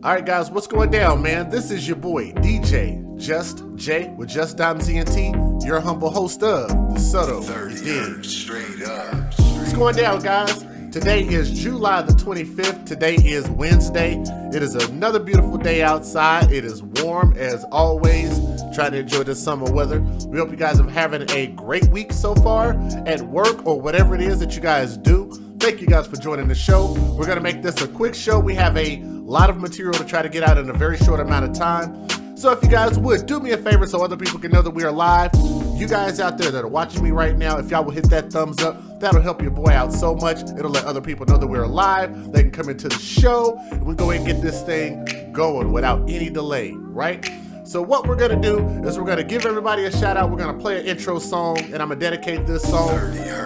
All right, guys, what's going down, man? This is your boy, DJ Just J with Just Diamonds ENT, your humble host of The Subtle Dig. Straight up. What's going down, guys? Today is July the 25th. Today is Wednesday. It is another beautiful day outside. It is warm as always. Trying to enjoy the summer weather. We hope you guys are having a great week so far at work or whatever it is that you guys do. Thank you guys for joining the show. We're going to make this a quick show. We have a lot of material to try to get out in a very short amount of time. So if you guys would, do me a favor so other people can know that we are live. You guys out there that are watching me right now, if y'all will hit that thumbs up, that'll help your boy out so much. It'll let other people know that we're live. They can come into the show and we go ahead and get this thing going without any delay, right? So what we're going to do is we're going to give everybody a shout out. We're going to play an intro song, and I'm going to dedicate this song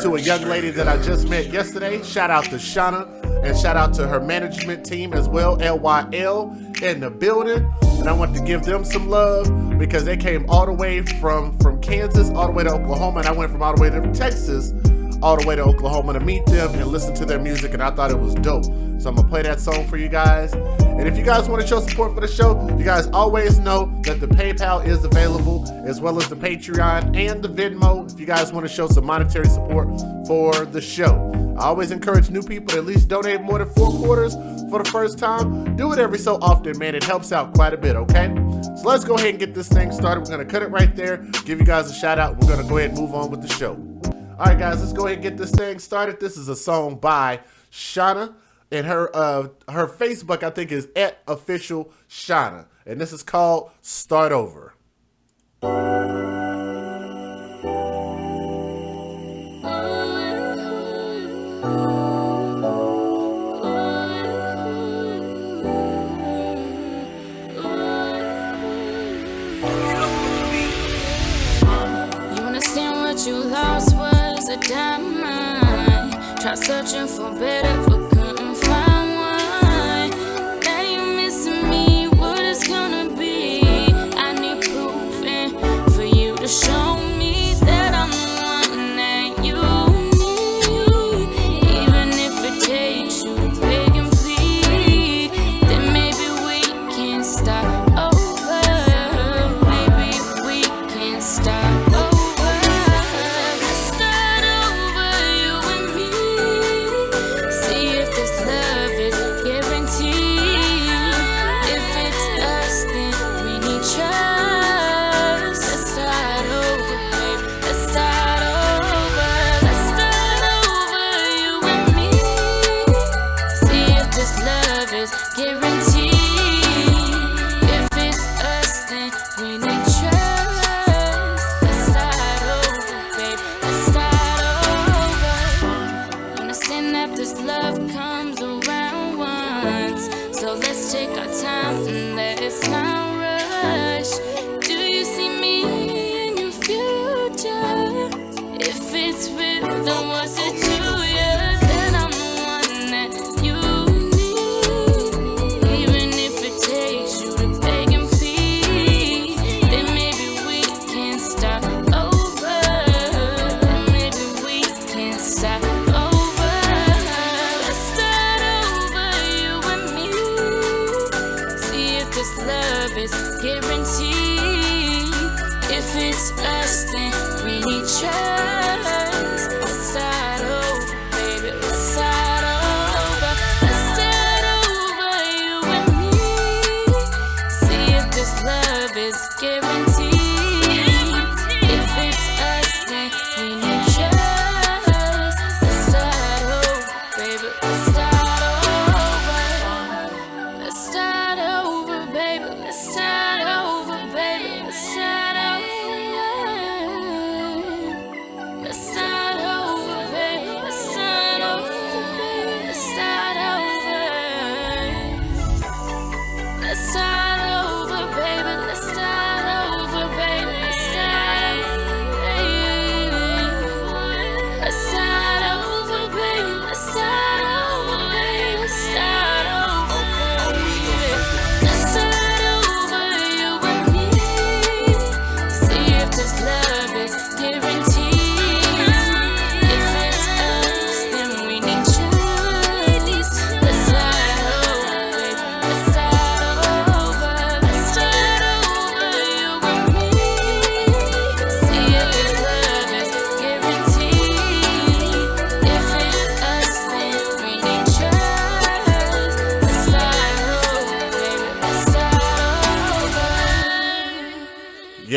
to a young lady that I just met yesterday. Shout out to Shauna, and shout out to her management team as well, LYL, in the building. And I want to give them some love because they came all the way from Kansas all the way to Oklahoma, and I went from all the way to Texas all the way to Oklahoma to meet them and listen to their music, and I thought it was dope. So I'm gonna play that song for you guys. And if you guys want to show support for the show, you guys always know that the PayPal is available, as well as the Patreon and the Venmo, if you guys want to show some monetary support for the show. I always encourage new people to at least donate more than 4 quarters for the first time. Do it every so often, man. It helps out quite a bit, okay? So let's go ahead and get this thing started. We're gonna cut it right there, give you guys a shout out. We're gonna go ahead and move on with the show. All right, guys, let's go ahead and get this thing started. This is a song by Shauna, and her Facebook, I think, is @officialshauna, and this is called Start Over. You understand what you lost was a diamond. Try searching for better, but couldn't find one. Now you missing me, what it's gonna be? I need proof and for you to show me that I'm the one that you need. Even if it takes you to beg and plead, then maybe we can start over. Maybe we can start over. If it's us, then we need trust. Let's start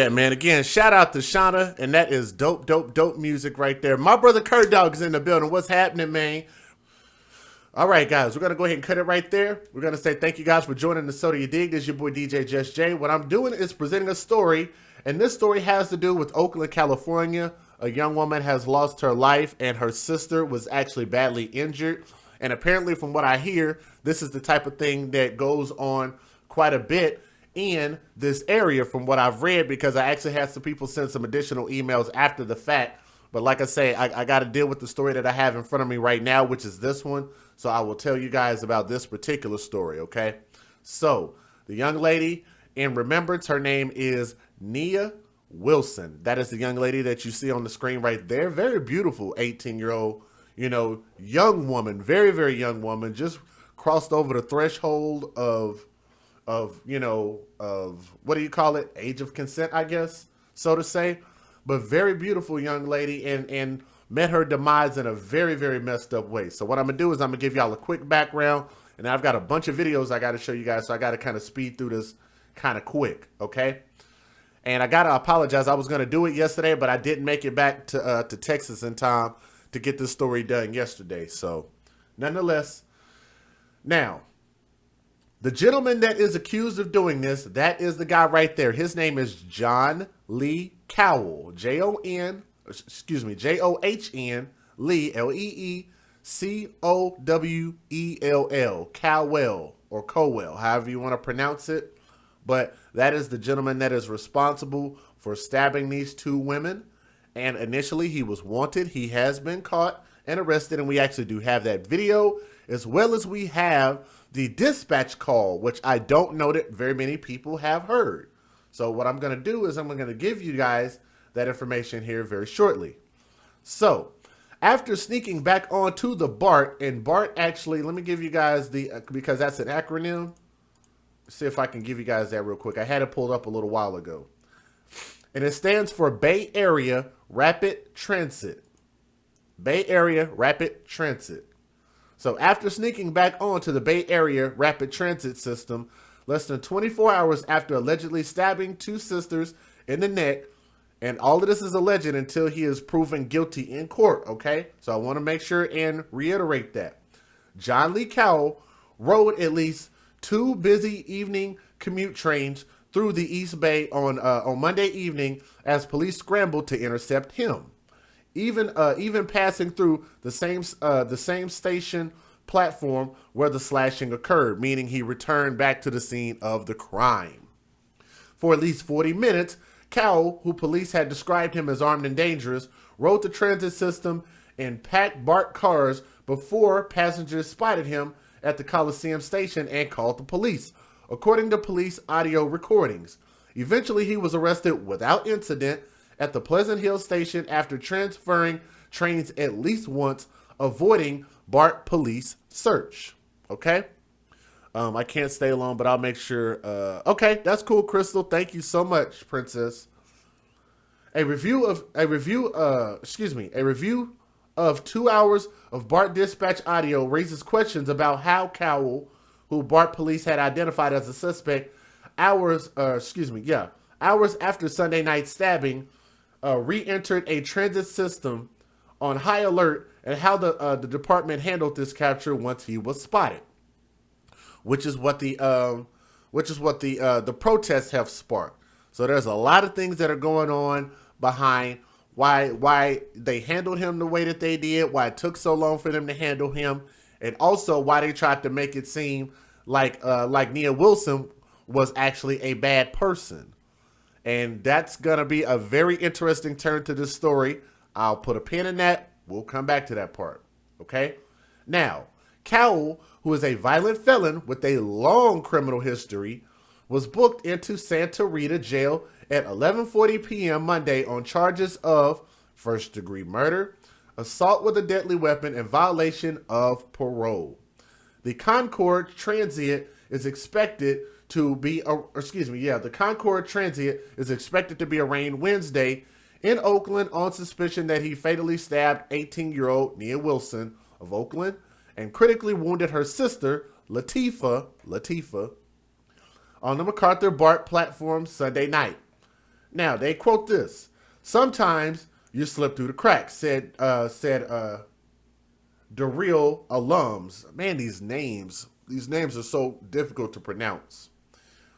Yeah, man. Again, shout out to Shauna, and that is dope, dope, dope music right there. My brother Kurt Dog is in the building. What's happening, man? All right, guys, we're going to go ahead and cut it right there. We're going to say thank you guys for joining the Soda You Dig. This is your boy DJ Just J. What I'm doing is presenting a story, and this story has to do with Oakland, California. A young woman has lost her life, and her sister was actually badly injured. And apparently, from what I hear, this is the type of thing that goes on quite a bit in this area from what I've read, because I actually had some people send some additional emails after the fact. But like I say, I got to deal with the story that I have in front of me right now, which is this one. So I will tell you guys about this particular story, okay? So the young lady in remembrance, her name is Nia Wilson. That is the young lady that you see on the screen right there. Very beautiful 18-year-old, young woman, very, very young woman, just crossed over the threshold of what do you call it? Age of consent, I guess, so to say. But very beautiful young lady, and met her demise in a very, very messed up way. So what I'm going to do is I'm going to give y'all a quick background, and I've got a bunch of videos I got to show you guys, so I got to kind of speed through this kind of quick, okay? And I got to apologize. I was going to do it yesterday, but I didn't make it back to Texas in time to get this story done yesterday. So nonetheless, now, the gentleman that is accused of doing this, that is the guy right there. His name is John Lee Cowell, John, Lee, Leecowell, Cowell or Cowell, however you want to pronounce it. But that is the gentleman that is responsible for stabbing these two women. And initially he was wanted. He has been caught and arrested. And we actually do have that video, as well as we have the dispatch call, which I don't know that very many people have heard. So what I'm going to do is I'm going to give you guys that information here very shortly. So after sneaking back onto the Bart, and Bart actually, let me give you guys because that's an acronym. See if I can give you guys that real quick. I had it pulled up a little while ago. And it stands for Bay Area Rapid Transit. Bay Area Rapid Transit. So after sneaking back onto the Bay Area Rapid Transit system, less than 24 hours after allegedly stabbing two sisters in the neck, and all of this is alleged until he is proven guilty in court, okay? So I want to make sure and reiterate that. John Lee Cowell rode at least two busy evening commute trains through the East Bay on Monday evening as police scrambled to intercept him. Even passing through the same station platform where the slashing occurred, meaning he returned back to the scene of the crime. For at least 40 minutes, Cowell, who police had described him as armed and dangerous, rode the transit system in packed BART cars before passengers spotted him at the Coliseum station and called the police, according to police audio recordings. Eventually, he was arrested without incident at the Pleasant Hill station after transferring trains at least once, avoiding BART police search. Okay? I can't stay long, but I'll make sure. Okay, that's cool, Crystal. Thank you so much, Princess. A review of 2 hours of BART dispatch audio raises questions about how Cowell, who BART police had identified as a suspect hours after Sunday night stabbing, re-entered a transit system on high alert, and how the department handled this capture once he was spotted, which is what the protests have sparked. So there's a lot of things that are going on behind why they handled him the way that they did, why it took so long for them to handle him, and also why they tried to make it seem like Nia Wilson was actually a bad person. And that's going to be a very interesting turn to this story. I'll put a pin in that. We'll come back to that part. Okay? Now, Cowell, who is a violent felon with a long criminal history, was booked into Santa Rita jail at 11:40 p.m. Monday on charges of first-degree murder, assault with a deadly weapon, and violation of parole. The Concord Transient is expected to be, the Concord Transient is expected to be arraigned Wednesday in Oakland on suspicion that he fatally stabbed 18-year-old Nia Wilson of Oakland and critically wounded her sister, Latifah, on the MacArthur BART platform Sunday night. Now, they quote this. Sometimes you slip through the cracks, said the real alums. Man, these names are so difficult to pronounce.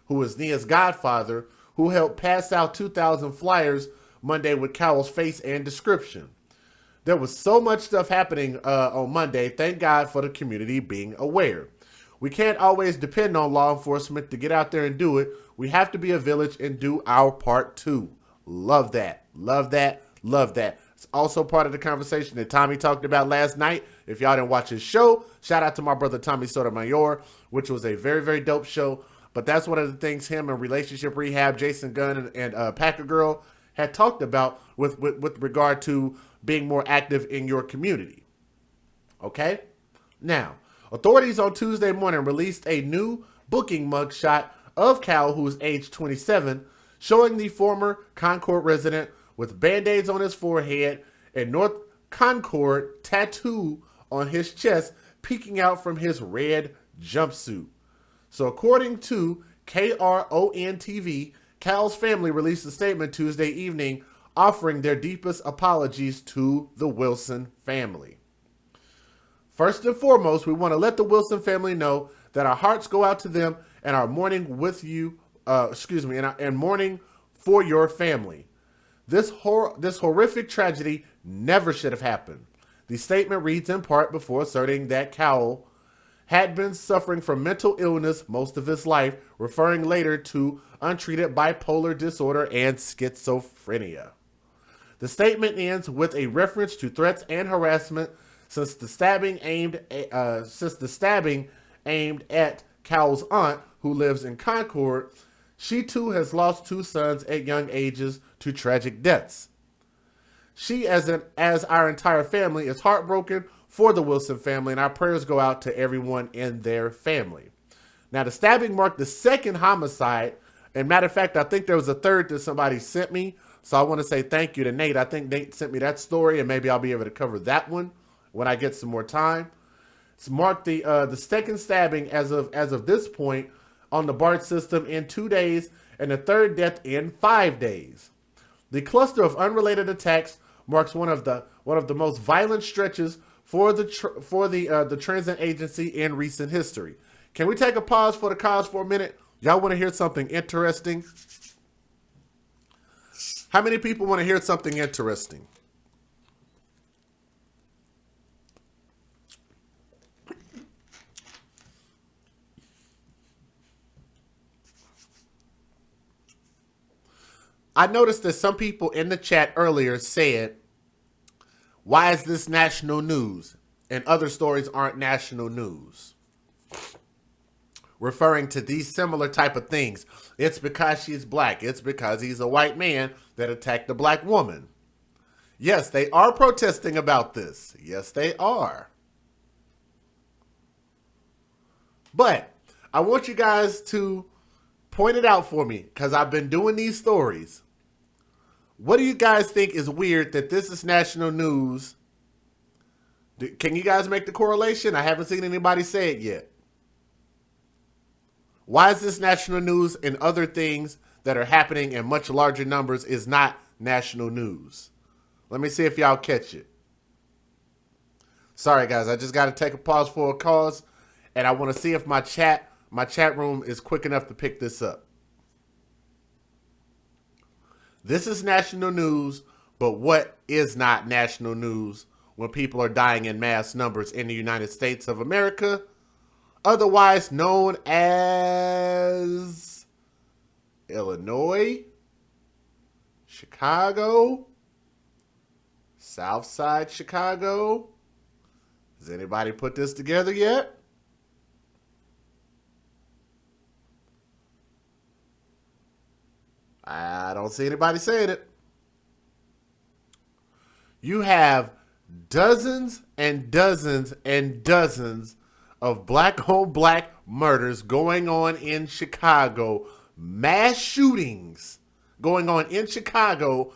Who is Nia's godfather, who helped pass out 2,000 flyers Monday with Cowell's face and description. There was so much stuff happening on Monday. Thank God for the community being aware. We can't always depend on law enforcement to get out there and do it. We have to be a village and do our part too. Love that. Love that. Love that. It's also part of the conversation that Tommy talked about last night. If y'all didn't watch his show, shout out to my brother Tommy Sotomayor, which was a very, very dope show. But that's one of the things him and Relationship Rehab, Jason Gunn and Packer Girl had talked about with regard to being more active in your community. Okay? Now, authorities on Tuesday morning released a new booking mugshot of Cal, who is age 27, showing the former Concord resident with Band-Aids on his forehead and North Concord tattoo on his chest peeking out from his red jumpsuit. So according to KRON-TV, Cal's family released a statement Tuesday evening offering their deepest apologies to the Wilson family. First and foremost, we want to let the Wilson family know that our hearts go out to them and are mourning with you, and mourning for your family. This horrific tragedy never should have happened. The statement reads in part before asserting that Cowell had been suffering from mental illness most of his life, referring later to untreated bipolar disorder and schizophrenia. The statement ends with a reference to threats and harassment since the stabbing aimed at Cowell's aunt, who lives in Concord. She too has lost 2 sons at young ages to tragic deaths. She, as our entire family, is heartbroken for the Wilson family, and our prayers go out to everyone in their family. Now, the stabbing marked the second homicide, and matter of fact, I think there was a third that somebody sent me, so I want to say thank you to Nate. I think Nate sent me that story, and maybe I'll be able to cover that one when I get some more time. It's marked the second stabbing as of this point on the Bart system in 2 days, and the third death in 5 days. The cluster of unrelated attacks marks one of the most violent stretches for the transit agency in recent history. Can we take a pause for the cause for a minute? Y'all want to hear something interesting? How many people want to hear something interesting? I noticed that some people in the chat earlier said, why is this national news? And other stories aren't national news. Referring to these similar type of things. It's because she's black. It's because he's a white man that attacked a black woman. Yes, they are protesting about this. Yes, they are. But I want you guys to point it out for me because I've been doing these stories. What do you guys think is weird that this is national news? Can you guys make the correlation? I haven't seen anybody say it yet. Why is this national news and other things that are happening in much larger numbers is not national news? Let me see if y'all catch it. Sorry, guys. I just got to take a pause for a cause, and I want to see if my chat room is quick enough to pick this up. This is national news, but what is not national news when people are dying in mass numbers in the United States of America, otherwise known as Illinois, Chicago, Southside Chicago? Has anybody put this together yet? I don't see anybody saying it. You have dozens and dozens and dozens of black on black murders going on in Chicago. Mass shootings going on in Chicago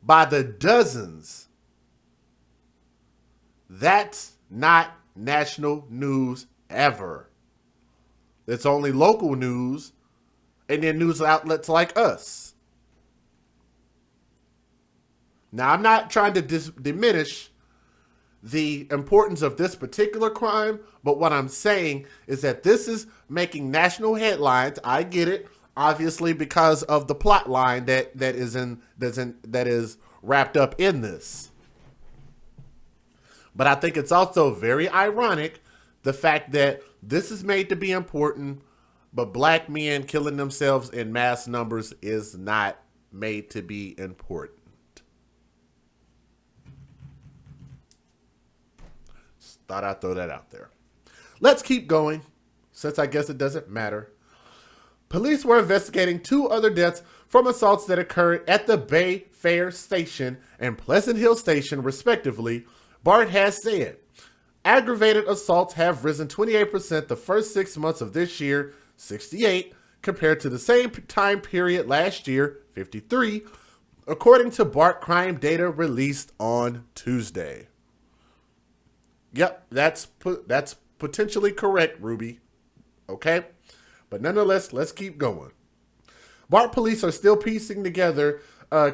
by the dozens. That's not national news ever. It's only local news and then news outlets like us. Now, I'm not trying to diminish the importance of this particular crime, but what I'm saying is that this is making national headlines. I get it, obviously, because of the plot line that is wrapped up in this. But I think it's also very ironic the fact that this is made to be important, but black men killing themselves in mass numbers is not made to be important. Thought I'd throw that out there. Let's keep going, since I guess it doesn't matter. Police were investigating 2 other deaths from assaults that occurred at the Bay Fair Station and Pleasant Hill Station, respectively, Bart has said. Aggravated assaults have risen 28% the first 6 months of this year, 68, compared to the same time period last year, 53, according to Bart crime data released on Tuesday. Yep, that's potentially correct, Ruby. Okay? But nonetheless, let's keep going. Bart police are still piecing together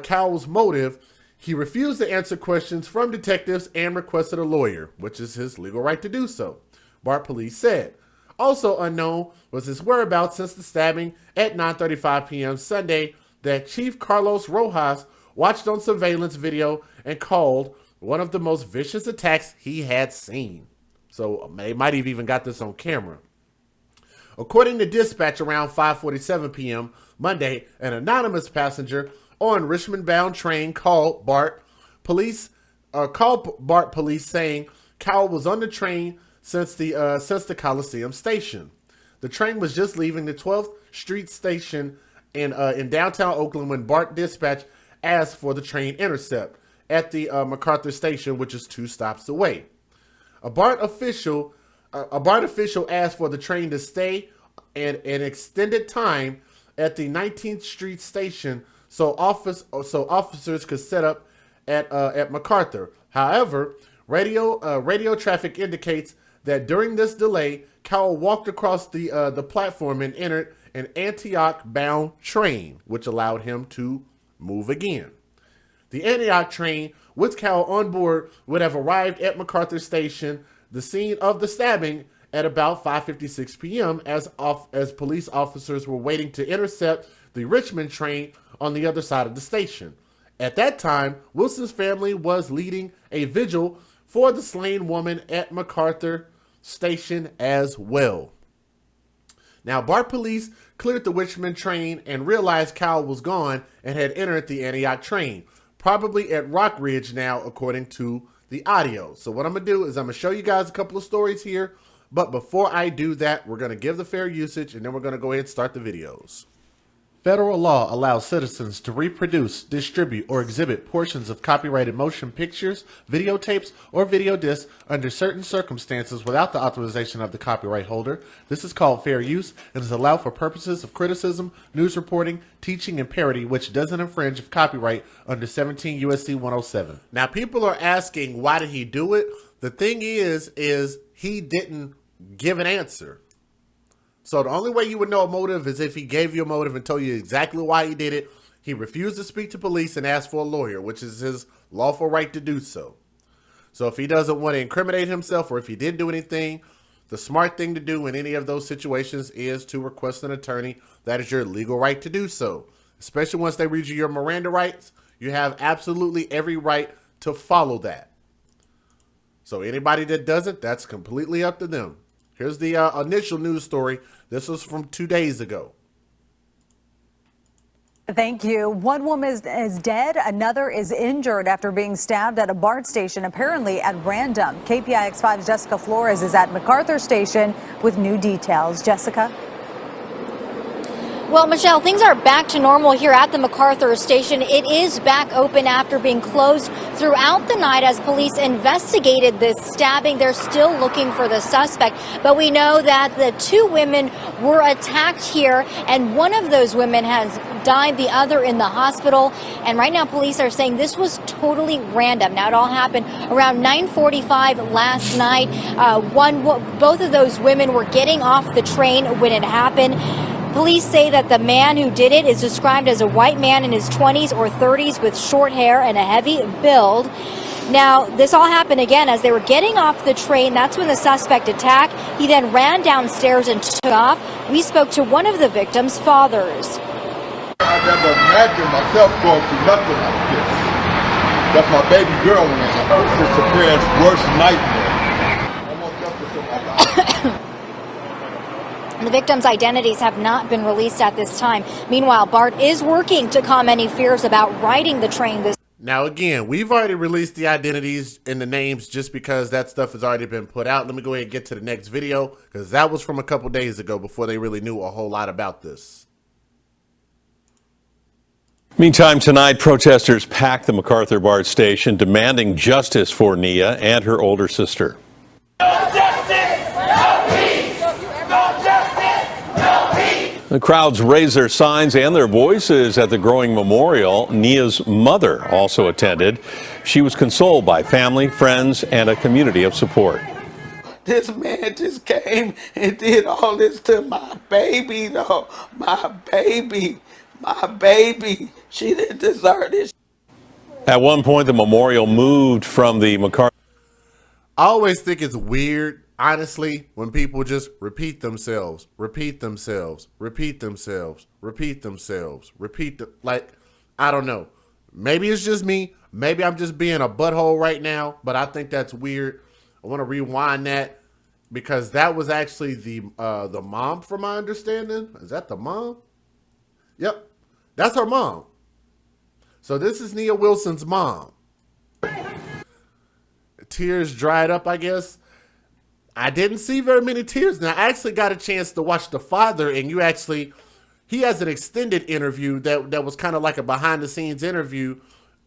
Cowell's motive. He refused to answer questions from detectives and requested a lawyer, which is his legal right to do so, Bart police said. Also unknown was his whereabouts since the stabbing at 9:35 p.m. Sunday that Chief Carlos Rojas watched on surveillance video and called one of the most vicious attacks he had seen. So they might have even got this on camera. According to dispatch, around 5:47 p.m. Monday, an anonymous passenger on Richmond-bound train called Bart police saying Cowell was on the train since the Coliseum station. The train was just leaving the 12th Street station in downtown Oakland when Bart dispatch asked for the train intercept at the MacArthur station, which is 2 stops away. A Bart official asked for the train to stay an extended time at the 19th Street station so officers could set up at MacArthur. However, radio traffic indicates that during this delay, Cowell walked across the platform and entered an Antioch-bound train, which allowed him to move again. The Antioch train, with Cowell on board, would have arrived at MacArthur Station, the scene of the stabbing, at about 5:56 p.m. as police officers were waiting to intercept the Richmond train on the other side of the station. At that time, Wilson's family was leading a vigil for the slain woman at MacArthur Station as well. Now, Bart police cleared the Richmond train and realized Cowell was gone and had entered the Antioch train, probably at Rock Ridge now, according to the audio. So what I'm going to do is I'm going to show you guys a couple of stories here. But before I do that, we're going to give the fair usage, and then we're going to go ahead and start the videos. Federal law allows citizens to reproduce, distribute, or exhibit portions of copyrighted motion pictures, videotapes, or video discs under certain circumstances without the authorization of the copyright holder. This is called fair use and is allowed for purposes of criticism, news reporting, teaching, and parody, which doesn't infringe of copyright under 17 U.S.C. 107. Now, people are asking, why did he do it? The thing is he didn't give an answer. So the only way you would know a motive is if he gave you a motive and told you exactly why he did it. He refused to speak to police and asked for a lawyer, which is his lawful right to do so. So if he doesn't want to incriminate himself, or if he didn't do anything, the smart thing to do in any of those situations is to request an attorney. That is your legal right to do so. Especially once they read you your Miranda rights, you have absolutely every right to follow that. So anybody that doesn't, that's completely up to them. Here's the initial news story. This was from 2 days ago. Thank you. One woman is dead. Another is injured after being stabbed at a BART station, apparently at random. KPIX5's Jessica Flores is at MacArthur Station with new details. Jessica? Well, Michelle, things are back to normal here at the MacArthur Station. It is back open after being closed throughout the night as police investigated this stabbing. They're still looking for the suspect, but we know that the 2 women were attacked here, and one of those women has died, the other in the hospital. And right now, police are saying this was totally random. Now, it all happened around 9:45 last night. Both of those women were getting off the train when it happened. Police say that the man who did it is described as a white man in his 20s or 30s with short hair and a heavy build. Now, this all happened again as they were getting off the train. That's when the suspect attacked. He then ran downstairs and took off. We spoke to one of the victim's fathers. I never imagined myself going through nothing like this. That's my baby girl in it. It's a parent's worst nightmare. The victims' identities have not been released at this time. Meanwhile, Bart is working to calm any fears about riding the train this. Now, again, we've already released the identities and the names just because that stuff has already been put out. Let me go ahead and get to the next video because that was from a couple days ago before they really knew a whole lot about this. Meantime, tonight, protesters packed the MacArthur BART station demanding justice for Nia and her older sister. No justice, no peace. No justice, no peace. The crowds raised their signs and their voices at the growing memorial. Nia's mother also attended. She was consoled by family, friends, and a community of support. This man just came and did all this to my baby, though. My baby. She didn't deserve this. At one point, the memorial moved from the MacArthur. I always think it's weird, honestly, when people just repeat themselves, like, I don't know. Maybe it's just me. Maybe I'm just being a butthole right now, but I think that's weird. I want to rewind that because that was actually the mom, from my understanding. Is that the mom? Yep, that's her mom. So this is Nia Wilson's mom. Tears dried up, I guess. I didn't see very many tears. Now, I actually got a chance to watch the father, and he has an extended interview that was kind of like a behind-the-scenes interview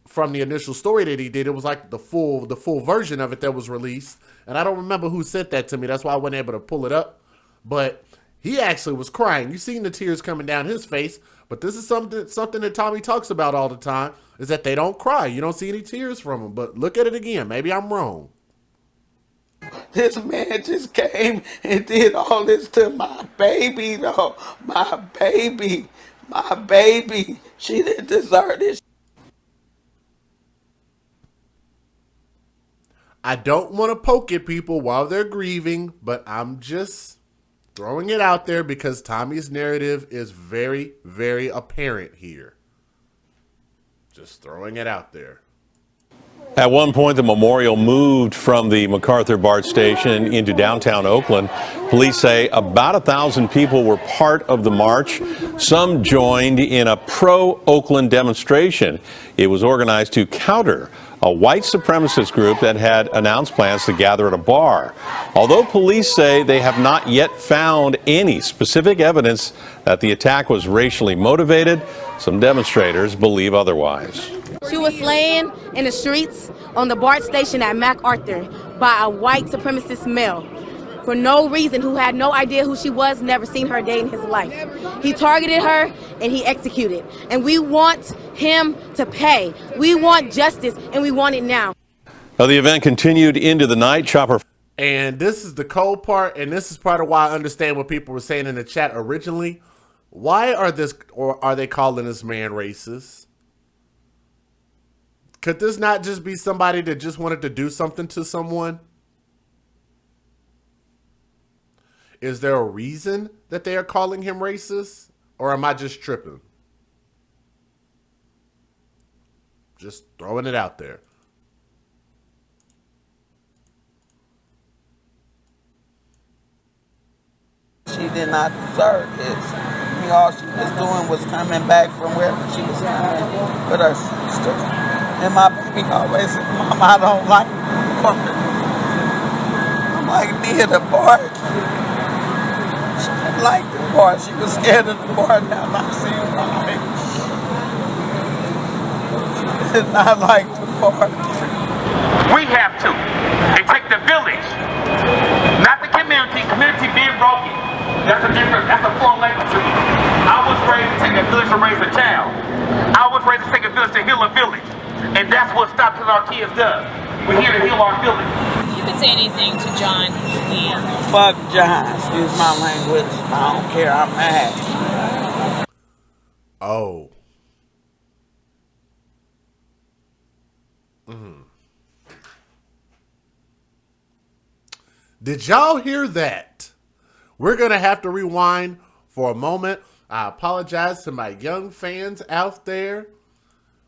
from the initial story that he did. It was like the full version of it that was released, and I don't remember who sent that to me. That's why I wasn't able to pull it up. But he actually was crying. You seen the tears coming down his face, but this is something that Tommy talks about all the time, is that they don't cry. You don't see any tears from them. But look at it again. Maybe I'm wrong. This man just came and did all this to my baby, though. My baby. She didn't deserve this. I don't want to poke at people while they're grieving, but I'm just throwing it out there because Tommy's narrative is very, very apparent here. Just throwing it out there. At one point, the memorial moved from the MacArthur BART station into downtown Oakland. Police say about 1,000 people were part of the march. Some joined in a pro-Oakland demonstration. It was organized to counter a white supremacist group that had announced plans to gather at a bar. Although police say they have not yet found any specific evidence that the attack was racially motivated, some demonstrators believe otherwise. She was slain in the streets on the BART station at MacArthur by a white supremacist male for no reason, who had no idea who she was, never seen her a day in his life. He targeted her and he executed. And we want him to pay. We want justice, and we want it now. Now, the event continued into the night. Chopper. And this is the cold part, and this is part of why I understand what people were saying in the chat originally. Why are they calling this man racist? Could this not just be somebody that just wanted to do something to someone? Is there a reason that they are calling him racist? Or am I just tripping? Just throwing it out there. She did not deserve this. All she was doing was coming back from wherever she was coming with her sister. And my baby always said, Mom, I don't like Bart. I'm like, Nia, the Bart. She didn't like the Bart. She was scared of the Bart. Now I see why. She did not like the Bart. We have to. It takes the village, not the community. Community being broken. That's a foreign language to me. I was raised to take a village to raise a child. I was raised to take a village to heal a village. And that's what Stop Killing Our Kids does. We're here to heal our village. You could say anything to John. Fuck John. Excuse my language. I don't care. I'm mad. Oh. Did y'all hear that? We're going to have to rewind for a moment. I apologize to my young fans out there,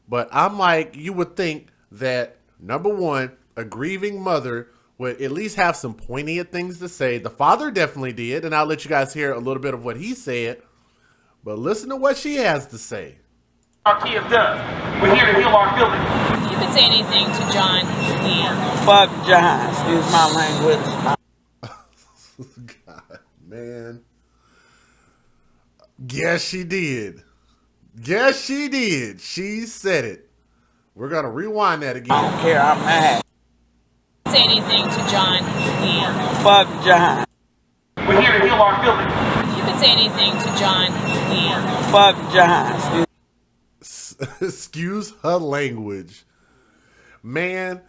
but I'm like, you would think that, number one, a grieving mother would at least have some poignant things to say. The father definitely did, and I'll let you guys hear a little bit of what he said, but listen to what she has to say. Our kids does. We're here to heal our feelings. You could say anything to John. Fuck John. Excuse my language. God, man. Yes, she did. Yes, she did. She said it. We're going to rewind that again. I don't care. I'm mad. Say anything to John. Fuck John. We're here to heal our feelings. You could say anything to John. Fuck John. Excuse her language. Man,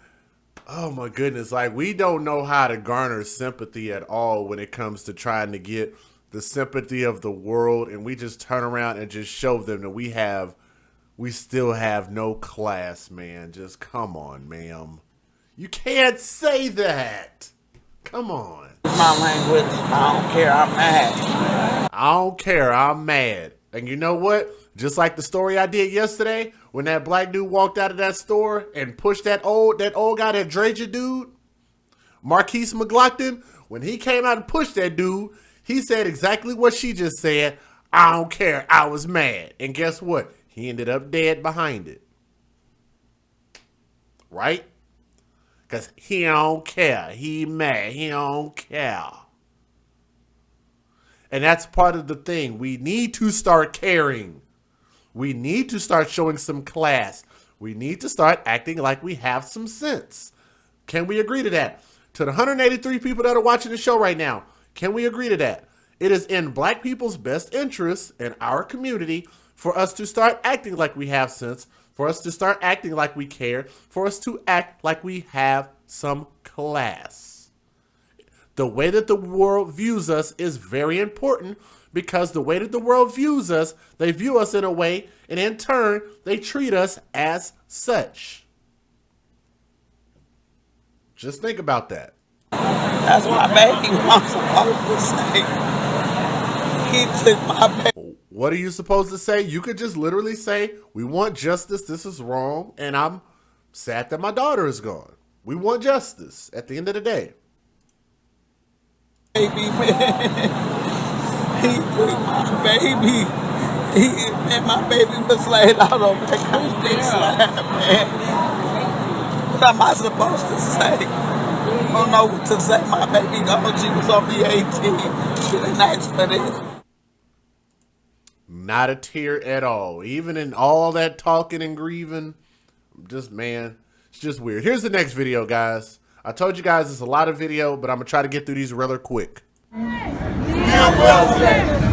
oh my goodness. Like, we don't know how to garner sympathy at all when it comes to trying to get the sympathy of the world, and we just turn around and just show them that we still have no class, man. Just come on, ma'am. You can't say that. Come on. My language. I don't care. I'm mad. I don't care. I'm mad. And you know what? Just like the story I did yesterday, when that black dude walked out of that store and pushed that old guy, that Drager dude, Marquise McLaughlin, when he came out and pushed that dude, he said exactly what she just said. I don't care. I was mad. And guess what? He ended up dead behind it. Right? Because he don't care. He mad. He don't care. And that's part of the thing. We need to start caring. We need to start showing some class. We need to start acting like we have some sense. Can we agree to that? To the 183 people that are watching the show right now, can we agree to that? It is in black people's best interest in our community for us to start acting like we have sense, for us to start acting like we care, for us to act like we have some class. The way that the world views us is very important, because the way that the world views us, they view us in a way, and in turn, they treat us as such. Just think about that. That's what my baby was supposed to say. He took my baby. What are you supposed to say? You could just literally say, we want justice, this is wrong, and I'm sad that my daughter is gone. We want justice at the end of the day. Baby, man. He took my baby. And my baby was laid out on that concrete slab, man. What am I supposed to say? I don't know what to say. My baby gone. She was only 18. She didn't ask for this. Not a tear at all. Even in all that talking and grieving, just, man, it's just weird. Here's the next video, guys. I told you guys it's a lot of video, but I'm going to try to get through these rather quick. Nia Wilson.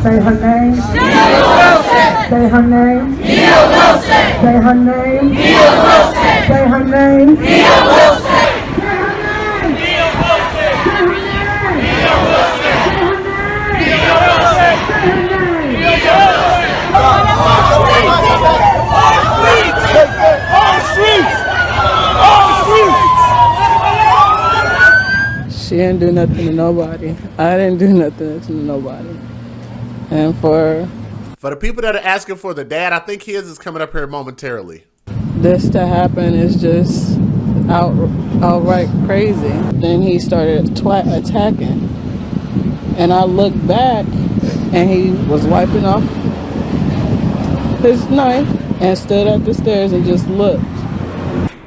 Say her name. Nia Wilson. Say her name. Nia Wilson. Say her name. Nia Wilson. Say her name. Nia Wilson. Say her name. Nia Wilson. Say her name. Nia Wilson. Say her name. Nia Wilson. Say her name. Nia Wilson. All streets. She didn't do nothing to nobody. I didn't do nothing to nobody. And for the people that are asking for the dad, I think his is coming up here momentarily. this to happen is just outright crazy. Then he started attacking. And I looked back and he was wiping off his knife and stood at the stairs and just looked.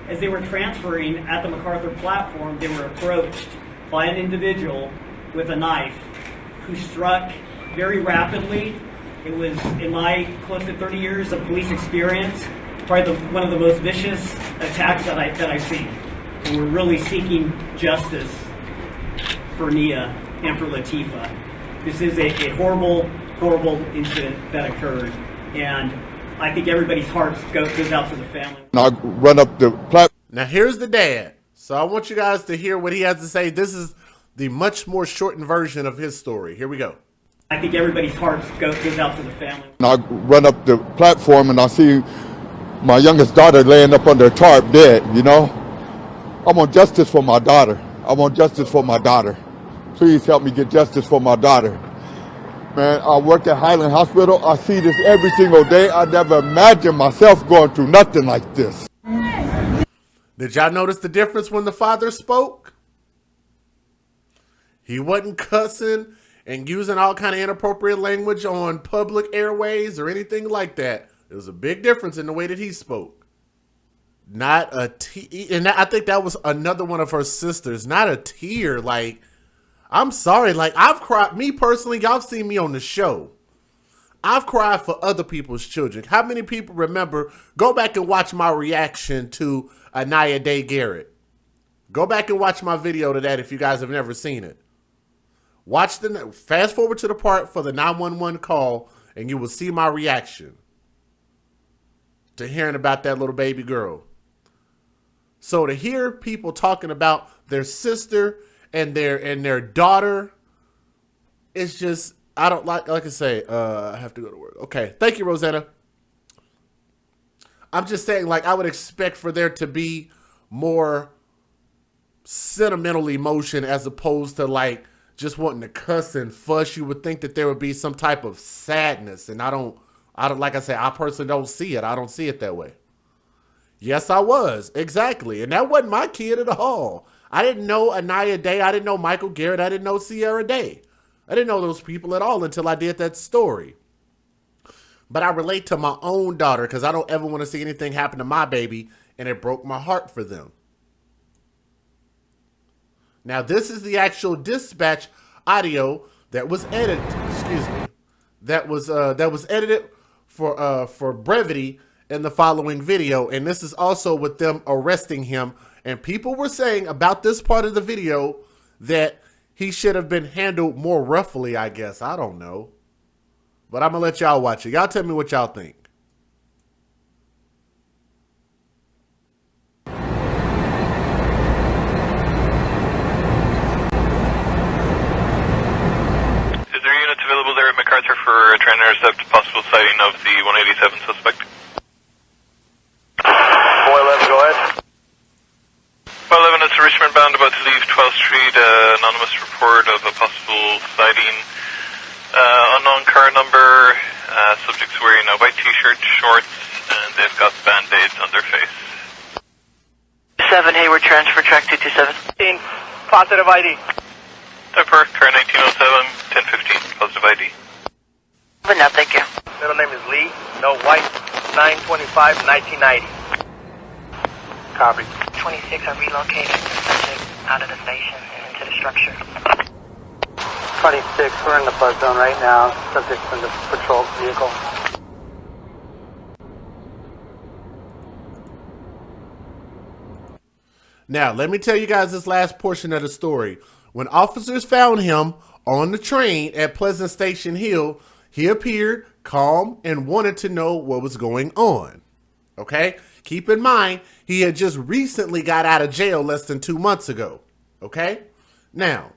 As they were transferring at the MacArthur platform, they were approached by an individual with a knife who struck very rapidly. It was, in my close to 30 years of police experience, probably one of the most vicious attacks that I've seen. And we're really seeking justice for Nia and for Latifah. This is a horrible, horrible incident that occurred, and I think everybody's hearts goes out to the family. I run up the platform. Now here's the dad. So I want you guys to hear what he has to say. This is the much more shortened version of his story. Here we go. I think everybody's heart goes out to the family. And I run up the platform and I see my youngest daughter laying up under a tarp dead, you know. I want justice for my daughter. I want justice for my daughter. Please help me get justice for my daughter. Man, I work at Highland Hospital. I see this every single day. I never imagined myself going through nothing like this. Did y'all notice the difference when the father spoke? He wasn't cussing and using all kind of inappropriate language on public airways or anything like that. There was a big difference in the way that he spoke. Not a tear. And I think that was another one of her sisters. Not a tear. Like, I'm sorry. Like, I've cried. Me personally, y'all seen me on the show. I've cried for other people's children. How many people remember? Go back and watch my reaction to Nia Day Garrett. Go back and watch my video to that if you guys have never seen it. Watch fast forward to the part for the 911 call, and you will see my reaction to hearing about that little baby girl. So to hear people talking about their sister and their daughter, it's just, I don't like I say, I have to go to work. Okay, thank you, Rosanna. I'm just saying, like, I would expect for there to be more sentimental emotion as opposed to like just wanting to cuss and fuss. You would think that there would be some type of sadness, and I don't, like I say, I personally don't see it. I don't see it that way. Yes, I was. Exactly. And that wasn't my kid at all. I didn't know Nia Day. I didn't know Michael Garrett. I didn't know Sierra Day. I didn't know those people at all until I did that story. But I relate to my own daughter because I don't ever want to see anything happen to my baby, and it broke my heart for them. Now, this is the actual dispatch audio that was edited. Excuse me. That was edited for brevity in the following video, and this is also with them arresting him. And people were saying about this part of the video that he should have been handled more roughly, I guess. I don't know. But I'm going to let y'all watch it. Y'all tell me what y'all think. Is there units available there at MacArthur for trying to intercept possible sighting of the 187 suspect? 411, go ahead. 411, it's a Richmond bound about to leave 12th Street. Anonymous report of a possible sighting. Unknown car number. Subjects wearing a white t-shirt, shorts, and they've got band-aids on their face. 7 Hayward transfer track 227. Positive ID. Typer, car 1907, 1015, positive ID. But now, thank you. Middle name is Lee, no white, 925, 1990. Copy. 26 are relocating the subject out of the station and into the structure. 26, we're in the buzz zone right now. Subject's in the patrol vehicle. Now, let me tell you guys this last portion of the story. When officers found him on the train at Pleasant Station Hill, he appeared calm and wanted to know what was going on. Okay? Keep in mind, he had just recently got out of jail less than 2 months ago. Okay? Now,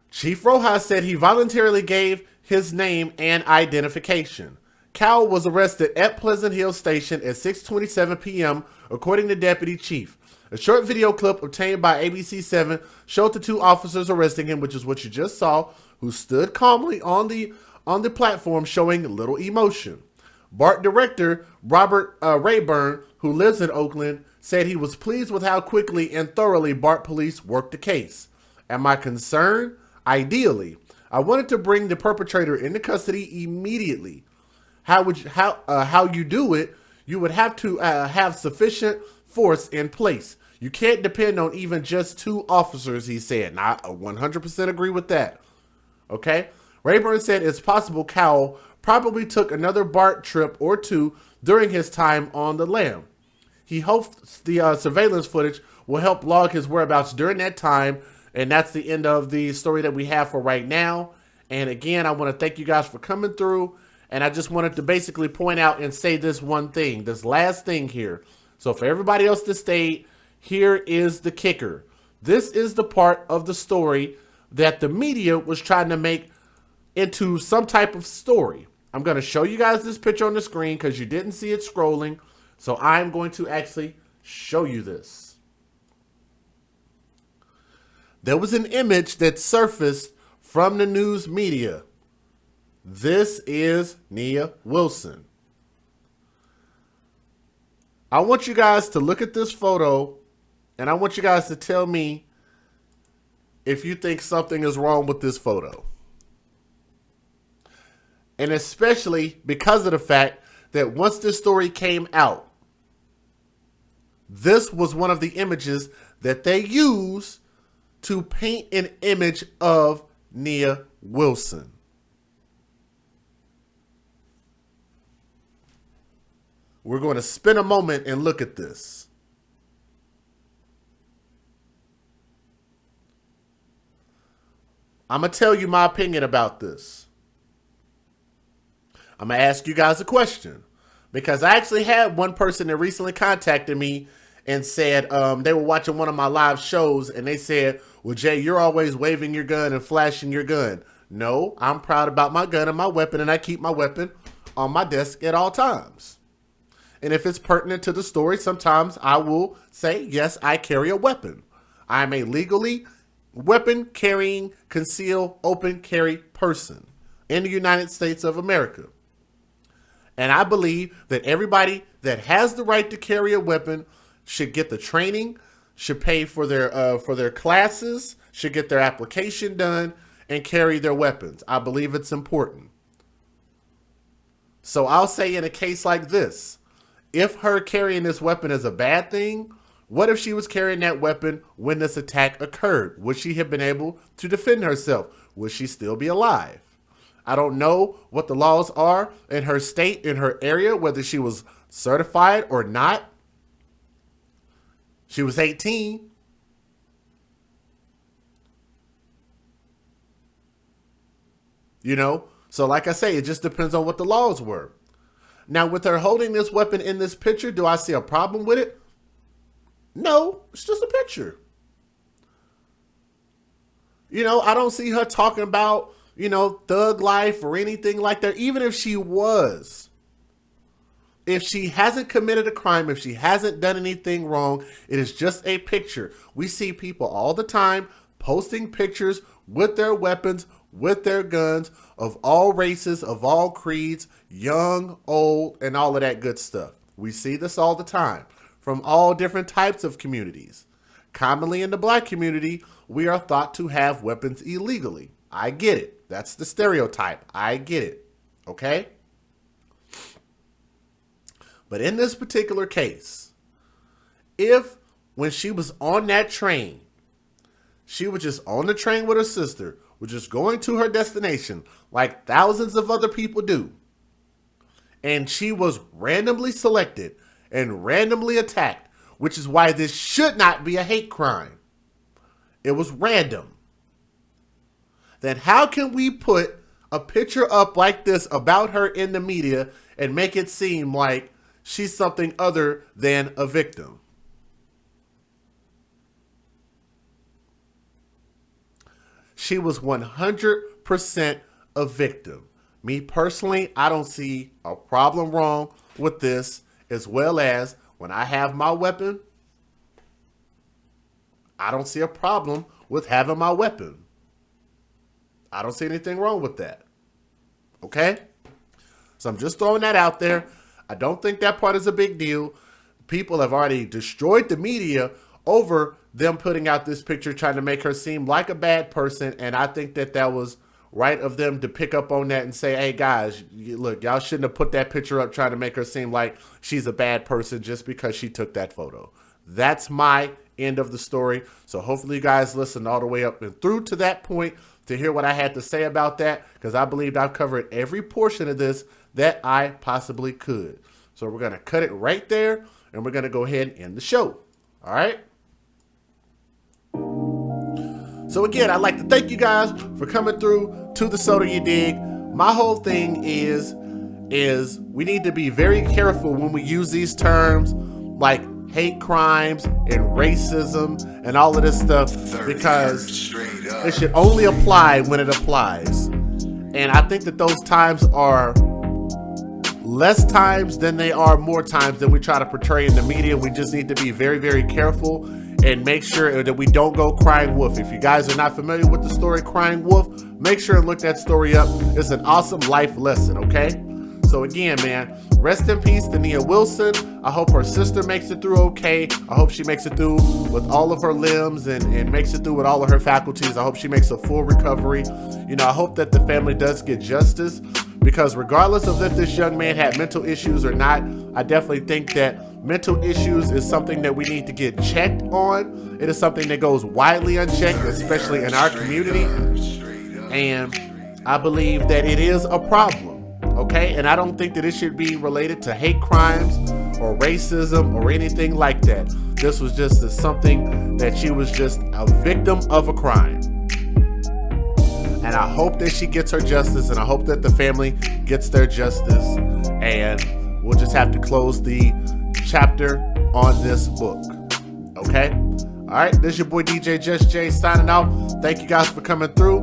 Chief Rojas said he voluntarily gave his name and identification. Cowell was arrested at Pleasant Hill Station at 6:27 p.m., according to Deputy Chief. A short video clip obtained by ABC7 showed the two officers arresting him, which is what you just saw, who stood calmly on the platform showing little emotion. Bart director Robert Rayburn, who lives in Oakland, said he was pleased with how quickly and thoroughly Bart police worked the case. Am I concerned? Ideally, I wanted to bring the perpetrator into custody immediately. How you do it? You would have to have sufficient force in place. You can't depend on even just 2 officers, he said. And I 100% agree with that. Okay? Rayburn said it's possible Cowell probably took another BART trip or 2 during his time on the lam. He hopes the surveillance footage will help log his whereabouts during that time. And that's the end of the story that we have for right now. And again, I want to thank you guys for coming through. And I just wanted to basically point out and say this one thing, this last thing here. So for everybody else that stayed, here is the kicker. This is the part of the story that the media was trying to make into some type of story. I'm going to show you guys this picture on the screen because you didn't see it scrolling. So I'm going to actually show you this. There was an image that surfaced from the news media. This is Nia Wilson. I want you guys to look at this photo, and I want you guys to tell me if you think something is wrong with this photo. And especially because of the fact that once this story came out, this was one of the images that they used to paint an image of Nia Wilson. We're going to spend a moment and look at this. I'm going to tell you my opinion about this. I'm going to ask you guys a question, because I actually had one person that recently contacted me and said they were watching one of my live shows, and they said, well, Jay, you're always waving your gun and flashing your gun. No, I'm proud about my gun and my weapon, and I keep my weapon on my desk at all times. And if it's pertinent to the story, sometimes I will say, yes, I carry a weapon. I'm a legally weapon carrying, concealed, open carry person in the United States of America. And I believe that everybody that has the right to carry a weapon should get the training, should pay for their classes, should get their application done, and carry their weapons. I believe it's important. So I'll say in a case like this, if her carrying this weapon is a bad thing, what if she was carrying that weapon when this attack occurred? Would she have been able to defend herself? Would she still be alive? I don't know what the laws are in her state, in her area, whether she was certified or not. She was 18. You know, so like I say, it just depends on what the laws were. Now, with her holding this weapon in this picture, do I see a problem with it? No, it's just a picture. You know, I don't see her talking about, you know, thug life or anything like that. Even if she was, if she hasn't committed a crime, if she hasn't done anything wrong, it is just a picture. We see people all the time posting pictures with their weapons, with their guns, of all races, of all creeds, young, old, and all of that good stuff. We see this all the time from all different types of communities. Commonly in the black community, we are thought to have weapons illegally. I get it. That's the stereotype. I get it. Okay? But in this particular case, if when she was on that train, she was just on the train with her sister, was just going to her destination like thousands of other people do, and she was randomly selected and randomly attacked, which is why this should not be a hate crime. It was random. Then how can we put a picture up like this about her in the media and make it seem like she's something other than a victim? She was 100% a victim. Me personally, I don't see a problem wrong with this, as well as when I have my weapon, I don't see a problem with having my weapon. I don't see anything wrong with that. Okay? So I'm just throwing that out there. I don't think that part is a big deal. People have already destroyed the media over them putting out this picture, trying to make her seem like a bad person. And I think that that was right of them to pick up on that and say, hey guys, look, y'all shouldn't have put that picture up trying to make her seem like she's a bad person just because she took that photo. That's my end of the story. So hopefully you guys listened all the way up and through to that point to hear what I had to say about that, because I believe I've covered every portion of this that I possibly could. So we're going to cut it right there, and we're going to go ahead and end the show. All right? So again, I'd like to thank you guys for coming through to the Soda You Dig. My whole thing is we need to be very careful when we use these terms like hate crimes and racism and all of this stuff, because it should only apply when it applies. And I think that those times are less times than they are more times than we try to portray in the media. We just need to be very, very careful and make sure that we don't go crying wolf. If you guys are not familiar with the story Crying Wolf, make sure and look that story up. It's an awesome life lesson, okay? So again, man, rest in peace to Nia Wilson. I hope her sister makes it through okay. I hope she makes it through with all of her limbs and makes it through with all of her faculties. I hope she makes a full recovery. You know, I hope that the family does get justice, because regardless of if this young man had mental issues or not, I definitely think that mental issues is something that we need to get checked on. It is something that goes widely unchecked, especially in our community. And I believe that it is a problem, okay? And I don't think that it should be related to hate crimes or racism or anything like that. This was just something that she was just a victim of a crime. And I hope that she gets her justice, and I hope that the family gets their justice. And we'll just have to close the chapter on this book. Okay? All right, this is your boy DJ Just Jay signing off. Thank you guys for coming through.